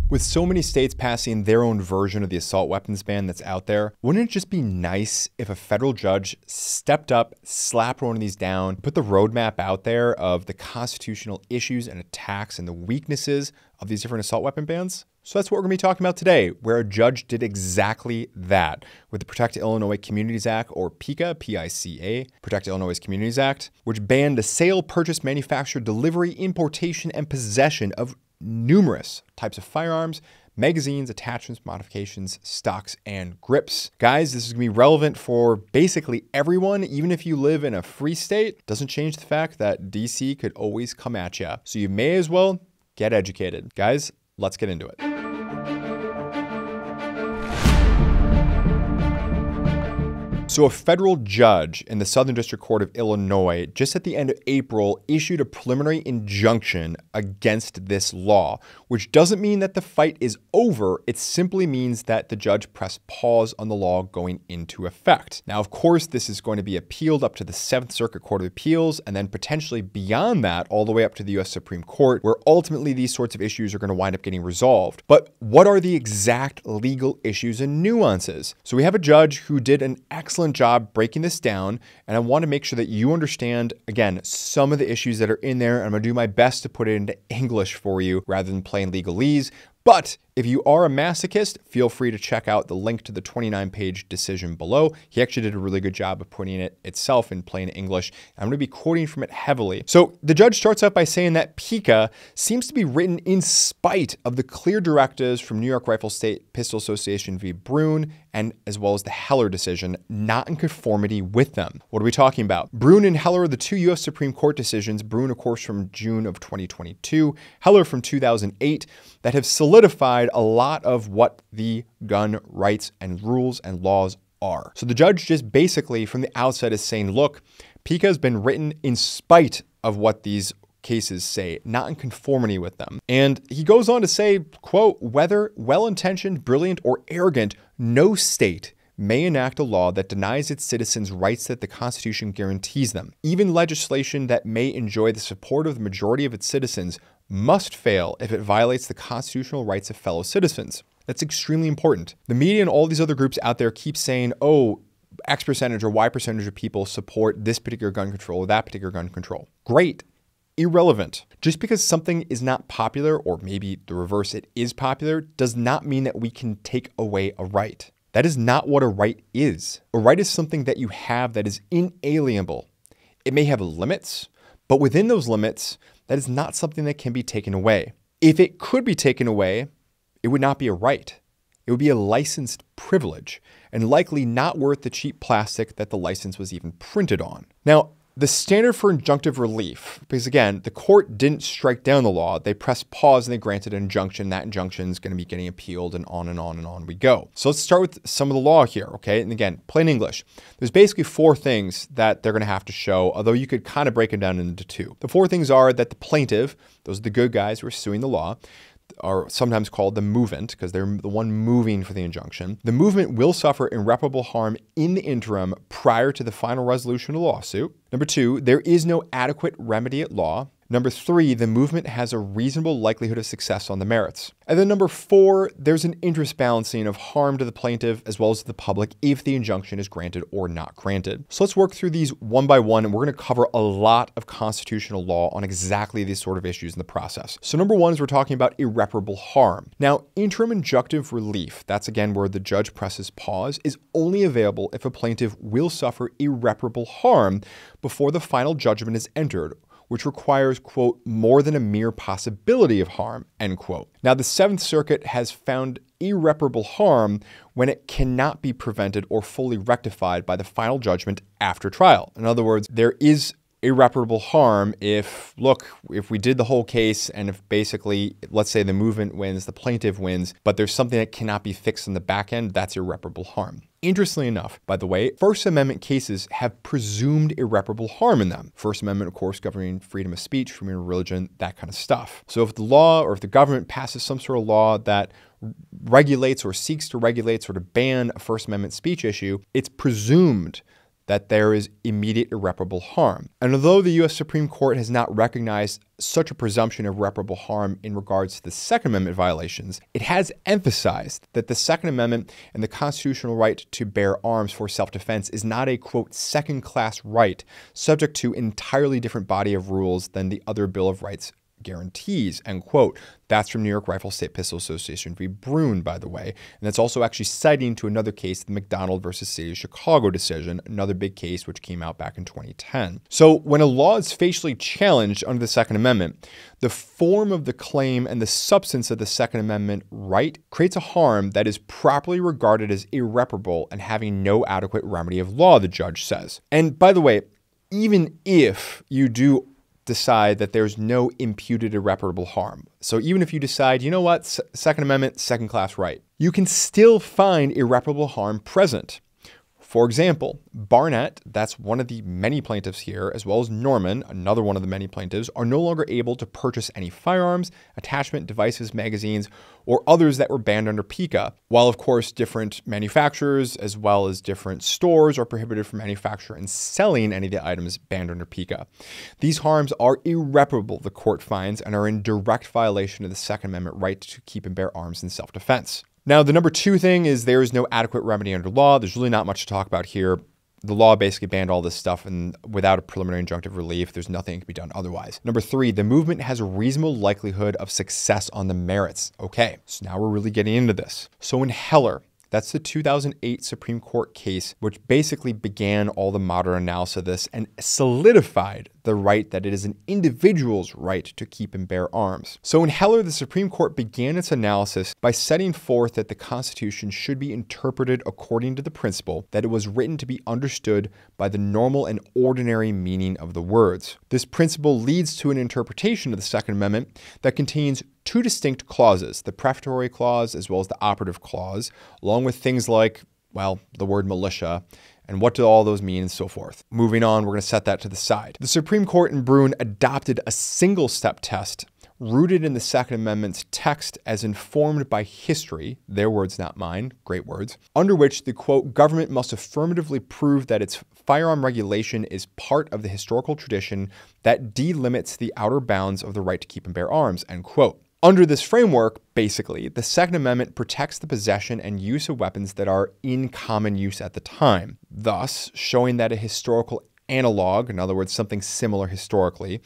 With so many states passing their own version of the assault weapons ban that's out there, wouldn't it just be nice if a federal judge stepped up, slapped one of these down, put the roadmap out there of the constitutional issues and attacks and the weaknesses of these different assault weapon bans? So that's what we're going to be talking about today, where a judge did exactly that with the Protect Illinois Communities Act, or PICA, P-I-C-A, Protect Illinois Communities Act, which banned the sale, purchase, manufacture, delivery, importation, and possession of numerous types of firearms, magazines, attachments, modifications, stocks, and grips. Guys, this is going to be relevant for basically everyone, even if you live in a free state. Doesn't change the fact that DC could always come at you. So you may as well get educated. Guys, let's get into it. So a federal judge in the Southern District Court of Illinois, just at the end of April, issued a preliminary injunction against this law, which doesn't mean that the fight is over. It simply means that the judge pressed pause on the law going into effect. Now, of course, this is going to be appealed up to the 7th Circuit Court of Appeals, and then potentially beyond that, all the way up to the U.S. Supreme Court, where ultimately these sorts of issues are going to wind up getting resolved. But what are the exact legal issues and nuances? So we have a judge who did an excellent job breaking this down, and I want to make sure that you understand, again, some of the issues that are in there, and I'm going to do my best to put it into English for you rather than plain legalese. But if you are a masochist, feel free to check out the link to the 29-page decision below. He actually did a really good job of putting it itself in plain English. I'm going to be quoting from it heavily. So the judge starts out by saying that PICA seems to be written in spite of the clear directives from New York Rifle State Pistol Association v. Bruen, and as well as the Heller decision, not in conformity with them. What are we talking about? Bruen and Heller are the two U.S. Supreme Court decisions, Bruen, of course, from June of 2022, Heller from 2008, that have solidified a lot of what the gun rights and rules and laws are. So the judge just basically from the outset is saying, look, PICA has been written in spite of what these cases say, not in conformity with them. And he goes on to say, quote, whether well-intentioned, brilliant, or arrogant, no state may enact a law that denies its citizens rights that the Constitution guarantees them. Even legislation that may enjoy the support of the majority of its citizens must fail if it violates the constitutional rights of fellow citizens. That's extremely important. The media and all these other groups out there keep saying, oh, X percentage or Y percentage of people support this particular gun control or that particular gun control. Great. Irrelevant. Just because something is not popular, or maybe the reverse, it is popular, does not mean that we can take away a right. That is not what a right is. A right is something that you have that is inalienable. It may have limits, but within those limits, that is not something that can be taken away. If it could be taken away, it would not be a right. It would be a licensed privilege, and likely not worth the cheap plastic that the license was even printed on. Now, the standard for injunctive relief, because again, the court didn't strike down the law, they pressed pause and they granted an injunction. That injunction is going to be getting appealed, and on and on and on we go. So let's start with some of the law here, okay? And again, plain English. There's basically 4 things that they're going to have to show, although you could kind of break them down into 2. The 4 things are that the plaintiff, those are the good guys who are suing the law, are sometimes called the movant because they're the one moving for the injunction. The movement will suffer irreparable harm in the interim prior to the final resolution of the lawsuit. Number 2, there is no adequate remedy at law. Number 3, the movement has a reasonable likelihood of success on the merits. And then number 4, there's an interest balancing of harm to the plaintiff as well as to the public if the injunction is granted or not granted. So let's work through these one by one, and we're going to cover a lot of constitutional law on exactly these sort of issues in the process. So number 1 is we're talking about irreparable harm. Now, interim injunctive relief, that's again where the judge presses pause, is only available if a plaintiff will suffer irreparable harm before the final judgment is entered, which requires, quote, more than a mere possibility of harm, end quote. Now, the 7th Circuit has found irreparable harm when it cannot be prevented or fully rectified by the final judgment after trial. In other words, there is irreparable harm if, look, if we did the whole case and if basically, let's say the movement wins, the plaintiff wins, but there's something that cannot be fixed in the back end, that's irreparable harm. Interestingly enough, by the way, First Amendment cases have presumed irreparable harm in them. First Amendment, of course, governing freedom of speech, freedom of religion, that kind of stuff. So if the law or if the government passes some sort of law that regulates or seeks to regulate or to ban a First Amendment speech issue, it's presumed that there is immediate irreparable harm. And although the U.S. Supreme Court has not recognized such a presumption of irreparable harm in regards to the Second Amendment violations, it has emphasized that the Second Amendment and the constitutional right to bear arms for self-defense is not a, quote, second-class right subject to an entirely different body of rules than the other Bill of Rights guarantees, end quote. That's from New York Rifle State Pistol Association v. Bruen, by the way. And that's also actually citing to another case, the McDonald versus City of Chicago decision, another big case which came out back in 2010. So when a law is facially challenged under the Second Amendment, the form of the claim and the substance of the Second Amendment right creates a harm that is properly regarded as irreparable and having no adequate remedy of law, the judge says. And by the way, even if you do decide that there's no imputed irreparable harm. So even if you decide, you know what, Second Amendment, second class right, you can still find irreparable harm present. For example, Barnett, that's one of the many plaintiffs here, as well as Norman, another one of the many plaintiffs, are no longer able to purchase any firearms, attachment devices, magazines, or others that were banned under PICA, while of course different manufacturers as well as different stores are prohibited from manufacturing and selling any of the items banned under PICA. These harms are irreparable, the court finds, and are in direct violation of the Second Amendment right to keep and bear arms in self-defense. Now, the number two thing is there is no adequate remedy under law. There's really not much to talk about here. The law basically banned all this stuff, and without a preliminary injunctive relief, there's nothing that can be done otherwise. Number three, the movement has a reasonable likelihood of success on the merits. Okay, so now we're really getting into this. So in Heller, that's the 2008 Supreme Court case, which basically began all the modern analysis of this and solidified the right that it is an individual's right to keep and bear arms. So in Heller, the Supreme Court began its analysis by setting forth that the Constitution should be interpreted according to the principle that it was written to be understood by the normal and ordinary meaning of the words. This principle leads to an interpretation of the Second Amendment that contains two distinct clauses, the prefatory clause as well as the operative clause, along with things like, well, the word militia, and what do all those mean and so forth. Moving on, we're going to set that to the side. The Supreme Court in Bruen adopted a single-step test rooted in the Second Amendment's text as informed by history, their words, not mine, great words, under which the, quote, government must affirmatively prove that its firearm regulation is part of the historical tradition that delimits the outer bounds of the right to keep and bear arms, end quote. Under this framework, basically, the Second Amendment protects the possession and use of weapons that are in common use at the time, thus showing that a historical analog, in other words, something similar historically,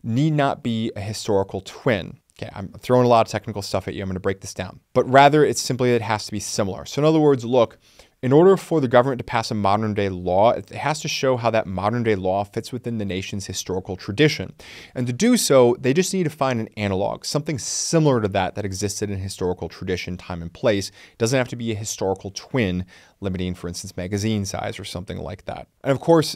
need not be a historical twin. Okay, I'm throwing a lot of technical stuff at you. I'm going to break this down. But rather, it's simply that it has to be similar. So in other words, look, in order for the government to pass a modern-day law, it has to show how that modern-day law fits within the nation's historical tradition. And to do so, they just need to find an analog, something similar to that existed in historical tradition, time and place. It doesn't have to be a historical twin, limiting, for instance, magazine size or something like that. And of course,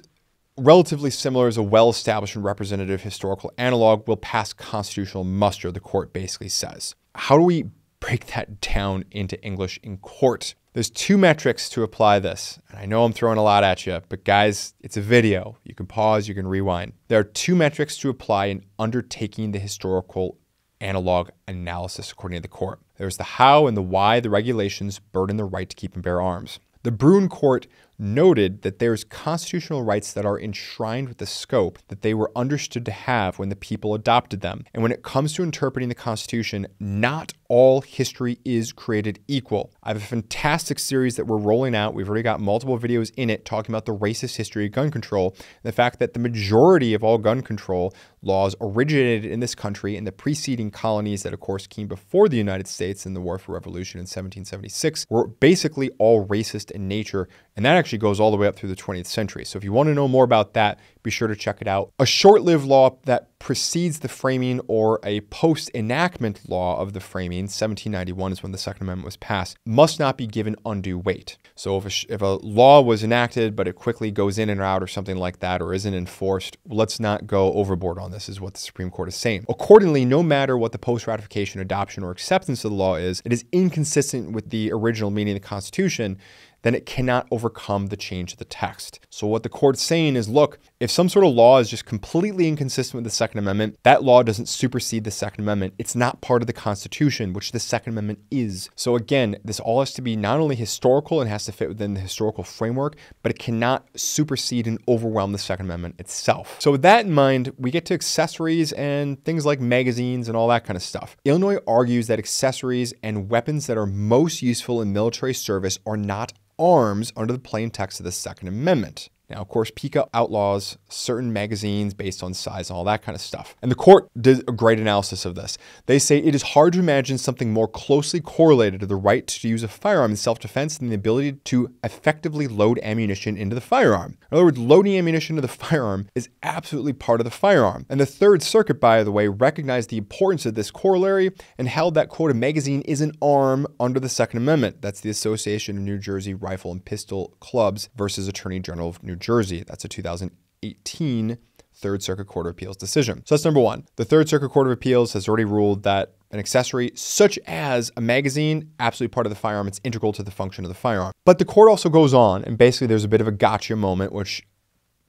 relatively similar as a well-established and representative historical analog will pass constitutional muster, the court basically says. How do we break that down into English in court? There's two metrics to apply this. And I know I'm throwing a lot at you, but guys, it's a video. You can pause, you can rewind. There are two metrics to apply in undertaking the historical analog analysis according to the court. There's the how and the why the regulations burden the right to keep and bear arms. The Bruen Court noted that there's constitutional rights that are enshrined with the scope that they were understood to have when the people adopted them. And when it comes to interpreting the Constitution, not all history is created equal. I have a fantastic series that we're rolling out. We've already got multiple videos in it talking about the racist history of gun control, and the fact that the majority of all gun control laws originated in this country in the preceding colonies that, of course, came before the United States in the War for Revolution in 1776, were basically all racist in nature, and that actually goes all the way up through the 20th century. So if you want to know more about that, be sure to check it out. A short-lived law that precedes the framing or a post-enactment law of the framing, 1791 is when the Second Amendment was passed, must not be given undue weight. So if a law was enacted, but it quickly goes in and out or something like that, or isn't enforced, let's not go overboard on this, is what the Supreme Court is saying. Accordingly, no matter what the post-ratification, adoption, or acceptance of the law is, it is inconsistent with the original meaning of the Constitution, then it cannot overcome the change of the text. So what the court's saying is, look, If some sort of law is just completely inconsistent with the Second Amendment, that law doesn't supersede the Second Amendment. It's not part of the Constitution, which the Second Amendment is. So again, this all has to be not only historical and has to fit within the historical framework, but it cannot supersede and overwhelm the Second Amendment itself. So with that in mind, we get to accessories and things like magazines and all that kind of stuff. Illinois argues that accessories and weapons that are most useful in military service are not arms under the plain text of the Second Amendment. Now, of course, PICA outlaws certain magazines based on size and all that kind of stuff. And the court did a great analysis of this. They say it is hard to imagine something more closely correlated to the right to use a firearm in self-defense than the ability to effectively load ammunition into the firearm. In other words, loading ammunition into the firearm is absolutely part of the firearm. And the Third Circuit, by the way, recognized the importance of this corollary and held that, quote, a magazine is an arm under the Second Amendment. That's the Association of New Jersey Rifle and Pistol Clubs versus Attorney General of New Jersey. That's a 2018 Third Circuit Court of Appeals decision. So that's number one. The Third Circuit Court of Appeals has already ruled that an accessory such as a magazine, absolutely part of the firearm, it's integral to the function of the firearm. But the court also goes on, and basically there's a bit of a gotcha moment, which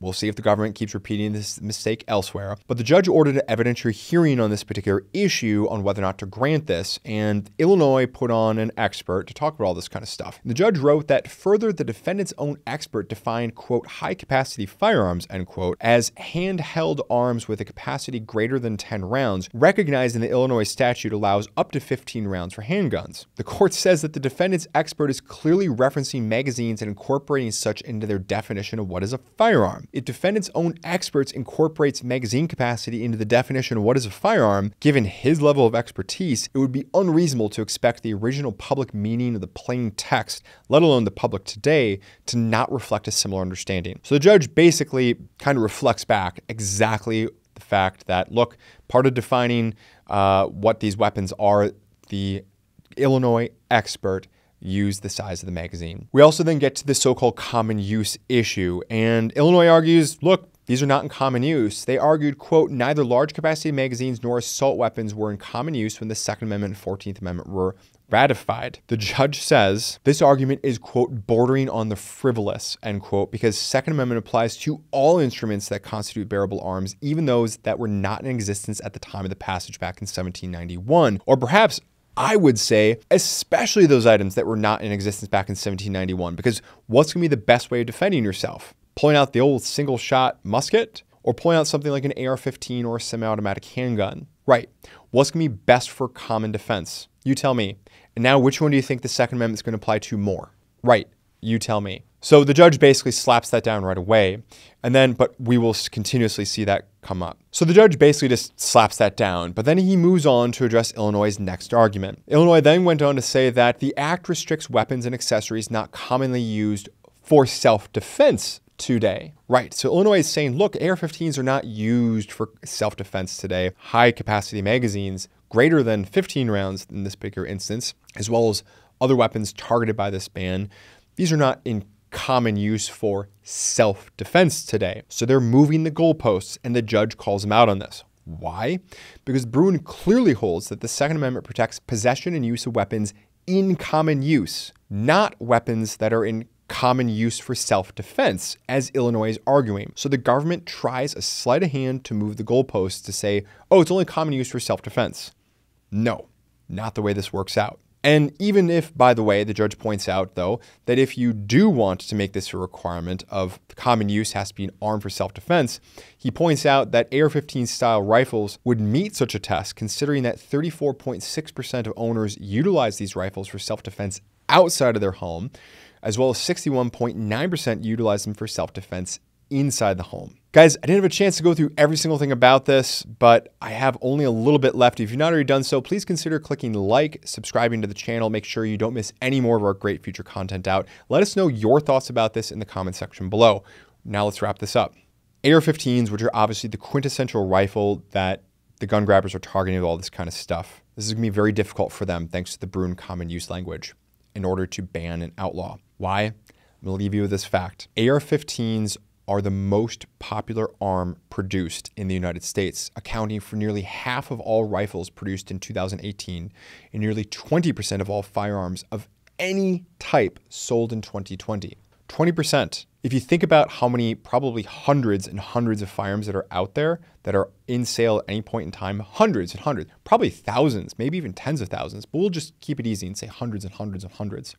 we'll see if the government keeps repeating this mistake elsewhere. But the judge ordered an evidentiary hearing on this particular issue on whether or not to grant this, and Illinois put on an expert to talk about all this kind of stuff. And the judge wrote that further, the defendant's own expert defined, quote, high-capacity firearms, end quote, as handheld arms with a capacity greater than 10 rounds, recognizing the Illinois statute allows up to 15 rounds for handguns. The court says that the defendant's expert is clearly referencing magazines and incorporating such into their definition of what is a firearm. If defendant's own experts incorporates magazine capacity into the definition of what is a firearm, given his level of expertise, it would be unreasonable to expect the original public meaning of the plain text, let alone the public today, to not reflect a similar understanding. So the judge basically kind of reflects back exactly the fact that, look, part of defining what these weapons are, the Illinois expert use the size of the magazine. We also then get to the so-called common use issue, and Illinois argues, look, these are not in common use. They argued, quote, neither large capacity magazines nor assault weapons were in common use when the Second Amendment and 14th Amendment were ratified. The judge says this argument is, quote, bordering on the frivolous, end quote, because Second Amendment applies to all instruments that constitute bearable arms, even those that were not in existence at the time of the passage back in 1791, or perhaps I would say, especially those items that were not in existence back in 1791, because what's going to be the best way of defending yourself? Pulling out the old single-shot musket or pulling out something like an AR-15 or a semi-automatic handgun? Right. What's going to be best for common defense? You tell me. And now, which one do you think the Second Amendment is going to apply to more? Right. You tell me. So the judge basically slaps that down right away. And then, but we will continuously see that come up. So the judge basically just slaps that down, but then he moves on to address Illinois' next argument. Illinois then went on to say that the act restricts weapons and accessories not commonly used for self-defense today. Right. So Illinois is saying, look, AR-15s are not used for self-defense today. High-capacity magazines, greater than 15 rounds in this particular instance, as well as other weapons targeted by this ban, these are not in common use for self-defense today. So they're moving the goalposts, and the judge calls them out on this. Why? Because Bruen clearly holds that the Second Amendment protects possession and use of weapons in common use, not weapons that are in common use for self-defense, as Illinois is arguing. So the government tries a sleight of hand to move the goalposts to say, oh, it's only common use for self-defense. No, not the way this works out. And even if, by the way, the judge points out, though, that if you do want to make this a requirement of common use has to be an arm for self-defense, he points out that AR-15 style rifles would meet such a test, considering that 34.6% of owners utilize these rifles for self-defense outside of their home, as well as 61.9% utilize them for self-defense inside the home. Guys, I didn't have a chance to go through every single thing about this, but I have only a little bit left. If you've not already done so, please consider clicking like, subscribing to the channel. Make sure you don't miss any more of our great future content out. Let us know your thoughts about this in the comment section below. Now let's wrap this up. AR-15s, which are obviously the quintessential rifle that the gun grabbers are targeting with all this kind of stuff. This is going to be very difficult for them thanks to the Bruen common use language in order to ban and outlaw. Why? I'm going to leave you with this fact. AR-15s are the most popular arm produced in the United States, accounting for nearly half of all rifles produced in 2018 and nearly 20% of all firearms of any type sold in 2020. 20%. If you think about how many, probably hundreds and hundreds of firearms that are out there that are in sale at any point in time, hundreds and hundreds, probably thousands, maybe even tens of thousands, but we'll just keep it easy and say hundreds and hundreds and hundreds.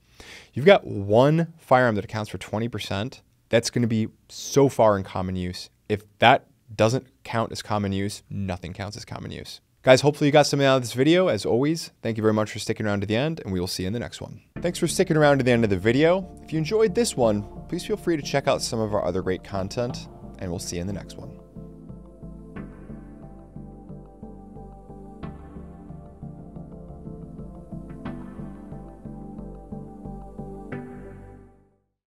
You've got one firearm that accounts for 20%. That's going to be so far in common use. If that doesn't count as common use, nothing counts as common use. Guys, hopefully you got something out of this video. As always, thank you very much for sticking around to the end, and we will see you in the next one. Thanks for sticking around to the end of the video. If you enjoyed this one, please feel free to check out some of our other great content, and we'll see you in the next one.